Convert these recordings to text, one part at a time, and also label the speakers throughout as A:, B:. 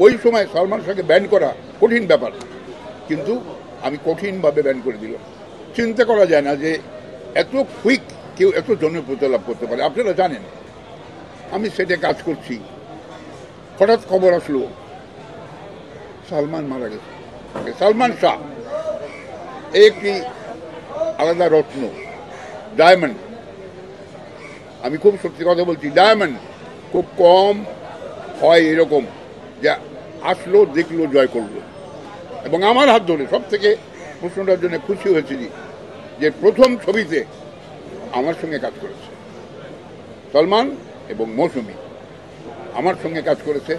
A: ওই সময় সালমান শাহকে ব্যান করা কঠিন ব্যাপার, কিন্তু আমি কঠিনভাবে ব্যান করে দিলাম। চিন্তা করা যায় না যে এত কুইক কেউ এত জনপ্রিয়তা লাভ করতে পারে। আপনারা জানেন আমি সেটে কাজ করছি, হঠাৎ খবর আসলো সালমান মারা গেছে। সালমান শাহ একটি আলাদা রত্ন, ডায়মন্ড। আমি খুব সত্যি কথা বলছি, ডায়মন্ড খুব কম হয় এরকম, যা আসলো দেখলো জয় করলো। এবং আমার হাত ধরে সব থেকে প্রশ্নটার জন্য খুশি হয়েছি যে প্রথম ছবিতে আমার সঙ্গে কাজ করেছে সলমান এবং মৌসুমী, আমার সঙ্গে কাজ করেছে।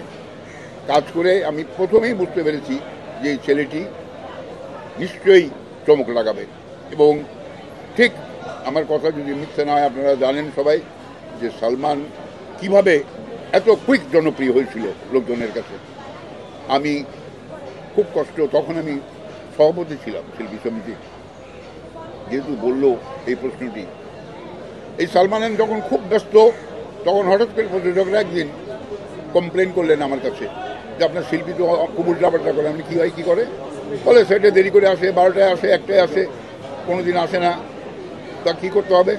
A: কাজ করে আমি প্রথমেই বুঝতে পেরেছি যে এই ছেলেটি নিশ্চয়ই চমক লাগাবে। এবং ঠিক আমার কথা যদি মিথ্যে না হয়, আপনারা জানেন সবাই যে সালমান কিভাবে এত কুইক জনপ্রিয় হয়েছিল লোকজনের কাছে। আমি খুব কষ্ট, তখন আমি সভাপতি ছিলাম শিল্পী সমিতির, যেহেতু বললো এই প্রশ্নটি। এই সালমান যখন খুব ব্যস্ত, তখন হঠাৎ করে প্রযোজকরা একদিন কমপ্লেন করলেন আমার কাছে যে আপনার শিল্পী তো খুব উল্টাপাল্টা করে। আমি কী হয় কী করে বলে, সেটা দেরি করে আসে, 12টায় আসে, 1টায় আসে, কোনো দিন আসে না। তা কী করতে হবে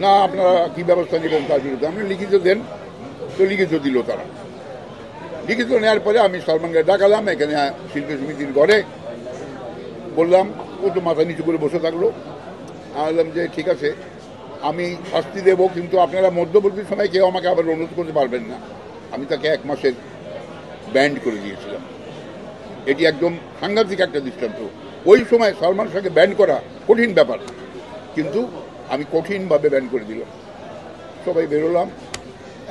A: না, আপনারা কী ব্যবস্থা নেবেন তার বিরুদ্ধে আপনি লিখিত দেন। তো লিখিত দিল তারা। লিখিত নেওয়ার পরে আমি সালমানকে ডাকালাম এখানে শিল্পী সমিতির ঘরে, বললাম, ও তো মাথা নিচু করে বসে থাকলো। আমি বললাম যে ঠিক আছে, আমি শাস্তি দেবো, কিন্তু আপনারা মধ্যবর্তী সময় কেউ আমাকে আবার অনুরোধ করতে পারবেন না। আমি তাকে 1 মাসের ব্যান্ড করে দিয়েছিলাম। এটি একদম সাংঘাতিক একটা দৃষ্টান্ত। ওই সময় সালমান শাহকে ব্যান করা কঠিন ব্যাপার, কিন্তু আমি কঠিনভাবে ব্যান করে দিলাম। সবাই বেরোলাম।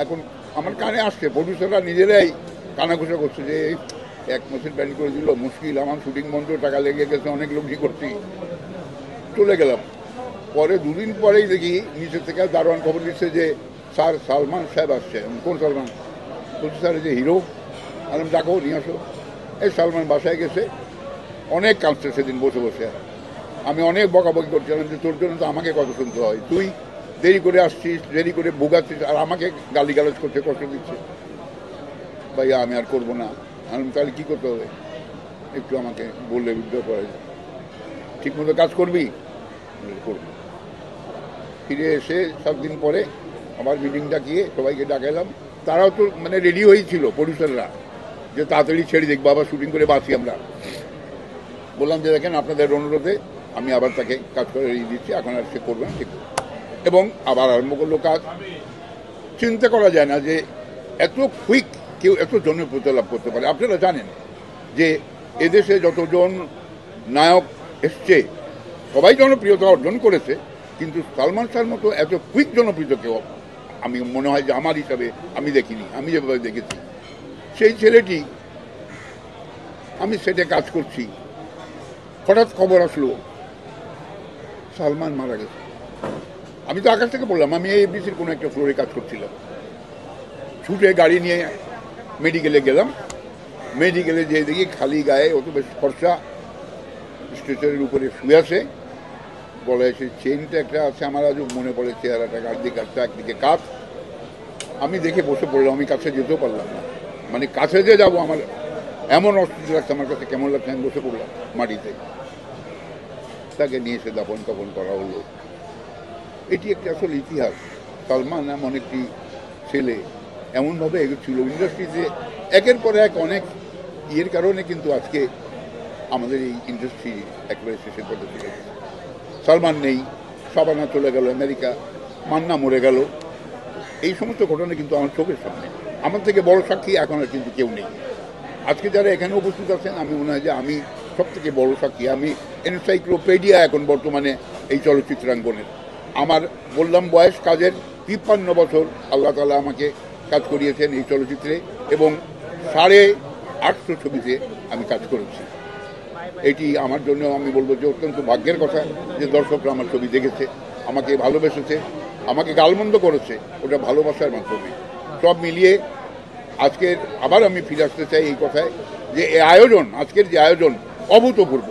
A: এখন আমার কানে আসছে, প্রডিউসাররা নিজেরাই কানাঘুষা করছে যে 1 মাসের ব্যান করে দিল, মুশকিল, আমার শুটিং বন্ধ, টাকা লেগে গেছে, অনেক লোক কি করছি। চলে গেলাম। পরে 2 দিন পরেই দেখি নিচের থেকে দারোয়ান খবর দিচ্ছে যে স্যার সালমান সাহেব আসছে। কোন সালমান? বলছি স্যার এই যে হিরো। আমি ডাকো, নিয়ে আসো। এই সালমান বাসায় গেছে, অনেক কাঁদছে সেদিন বসে বসে। আমি অনেক বকাবকি করছিলাম যে তোর জন্য তো আমাকে কথা শুনতে হয়, তুই দেরি করে আসছিস, দেরি করে ভোগাচ্ছিস, আর আমাকে গালিগালাজ করছে, কষ্ট দিচ্ছে। ভাইয়া আমি আর করবো না। আমি তাহলে কী করতে হবে, একটু আমাকে বললে উদ্যোগ করে, ঠিক মতো কাজ করবি, করবো। ফিরে এসে 7 দিন পরে আবার মিটিং ডাকিয়ে সবাইকে ডাকালাম। তারাও তো মানে রেডি হয়েছিল প্রডিউসাররা, যে তাড়াতাড়ি ছেড়ে দেখবো, আবার শুটিং করে বাঁচি আমরা। বললাম যে দেখেন আপনাদের অনুরোধে আমি আবার তাকে কাজ করে দিচ্ছি, এখন আর সে করবে না, ঠিক। এবং আবার আরম্ভ করলো কাজ। চিন্তা করা যায় না যে এত কুইক কেউ এত জনপ্রিয়তা লাভ করতে পারে। আপনারা জানেন যে এদেশে যতজন নায়ক এসছে সবাই জনপ্রিয়তা অর্জন করেছে, কিন্তু সালমান শাহর মতো এত কুইক জনপ্রিয়তা কেউ আমি মনে হয় যে আমার হিসাবে আমি দেখিনি। আমি যেভাবে দেখেছি সেই ছেলেটি, আমি সেটে কাজ করছি, হঠাৎ খবর আসলো সালমান মারা গেছে। আমি তো আকাশ থেকে বললাম, আমি এই এফডিসির কোনো একটা ফ্লোরে কাজ করছিলাম। ছুটে গাড়ি নিয়ে মেডিকেলে গেলাম। মেডিকেলে যেয়ে দেখি খালি গায়ে, অত বেশ ফর্সা, স্ট্রেচারের উপরে শুয়ে আছে। বলে সে চেনটা একটা আছে, আমার আজও মনে পড়ে, চেহারাটা একদিকে কাটটা, একদিকে কাত। আমি দেখে বসে পড়লাম, আমি কাছে যেতেও পারলাম না। মানে কাছে যে যাবো আমার এমন অস্থিতি লাগছে, আমার কাছে কেমন লাগছে, আমি বসে পড়লাম মাটিতে। তাকে নিয়ে এসে দাফন কাফন করা হলো। এটি একটি আসলে ইতিহাস। সালমান এমন একটি ছেলে, এমনভাবে এগোচ্ছিল ইন্ডাস্ট্রিতে একের পর এক অনেক ইয়ের কারণে, কিন্তু আজকে আমাদের এই ইন্ডাস্ট্রি একেবারে শেষের পথে চলে গেছে। সালমান নেই, শাবানা চলে গেল আমেরিকা, মান্না মরে গেল। এই সমস্ত ঘটনা কিন্তু আমার চোখের সামনে। আমার থেকে বড় সাক্ষী এখন আর কিন্তু কেউ নেই। আজকে যারা এখানে উপস্থিত আছেন, আমি মনে হয় যে আমি সব থেকে বড় সাক্ষী। আমি এনসাইক্লোপিডিয়া এখন বর্তমানে এই চলচ্চিত্রাঙ্গনের। আমার বললাম বয়স কাজের 53 বছর আল্লাহ তাআলা আমাকে কাজ করিয়েছেন এই চলচ্চিত্রে, এবং 850 ছবিতে আমি কাজ করেছি। এটি আমার জন্য আমি বলবো যে অত্যন্ত ভাগ্যের কথা যে দর্শকরা আমার ছবি দেখেছে, আমাকে ভালোবেসেছে, আমাকে গালমন্দ করেছে, ওটা ভালোবাসার মাধ্যমে। সব মিলিয়ে আজকের আবার আমি ফিরে আসতে চাই এই কথায় যে এই আয়োজন, আজকের যে আয়োজন অভূতপূর্ব।